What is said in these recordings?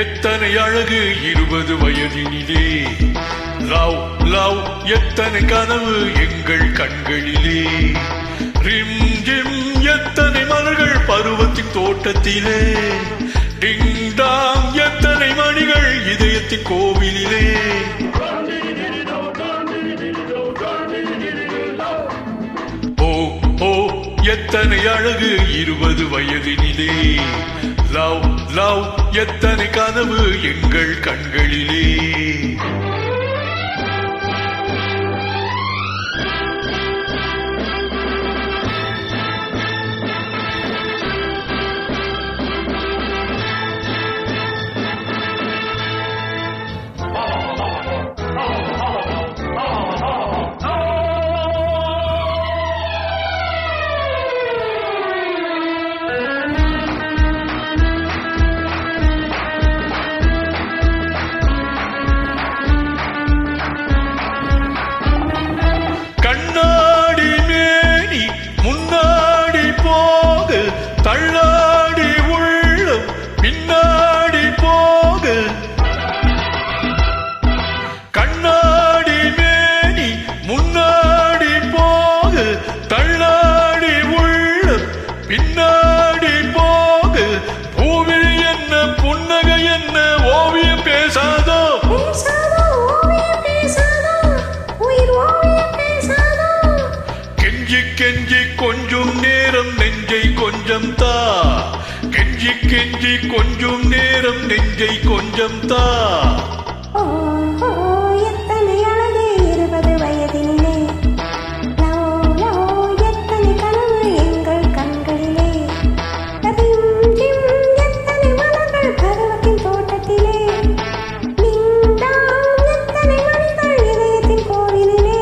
எத்தனை அழகு 20 வயதினிலே, love love எத்தனை கனவு எங்கள் கண்களிலே, ரிம் ஜிம் எத்தனை மலர்கள் பருவத்தின் தோட்டத்திலே, டிங் டாங் எத்தனை மணிகள் இதயத்தின் கோவிலிலே. ஓ ஓ எத்தனை அழகு 20 வயதினிலே, லவ் லவ் எத்தனை கனவு எங்கள் கண்களிலே. தள்ளாடி உள்ளம் பின்னாடி போக, கண்ணாடி மேனி முன்னாடி போக, தள்ளாடி உள்ளம் பின்னாடி போக, பூவில் என்ன புன்னகை என்ன ஓவியம் பேசாதோ, கெஞ்சி கெஞ்சி கொஞ்சம் நேரம் நெஞ்சை கொஞ்சம் தா, கெஞ்சி கெஞ்சி கொஞ்சம் நேரம் நெஞ்சை கொஞ்சம் தா. எத்தனை அழகு 20 வயதினிலே, லவ் லவ் எத்தனை கனவு எங்கள் கண்களிலே, ரிம் ஜிம் எத்தனை மலர்கள் பருவத்தின் தோட்டத்திலே, டிங் டாங் எத்தனை மணிகள் இதயத்தின் கோவிலிலே.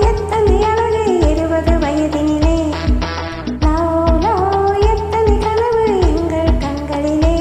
எத்தனை அழகு 20 வயதினிலே, லவ் லவ் எத்தனை கனவு எங்கள் கண்களிலே.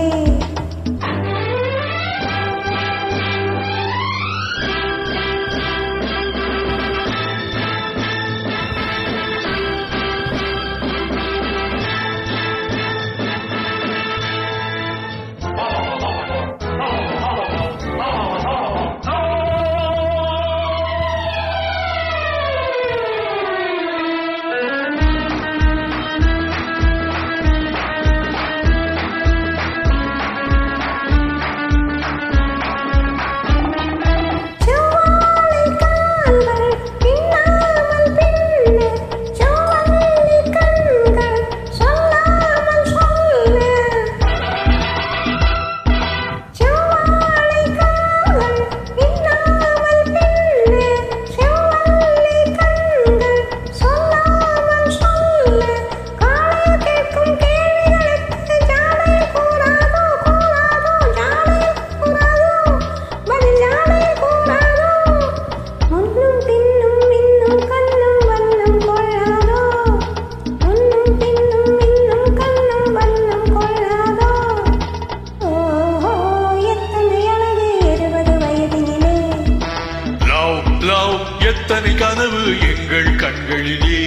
எத்தனை கனவு எங்கள் கண்களிலே.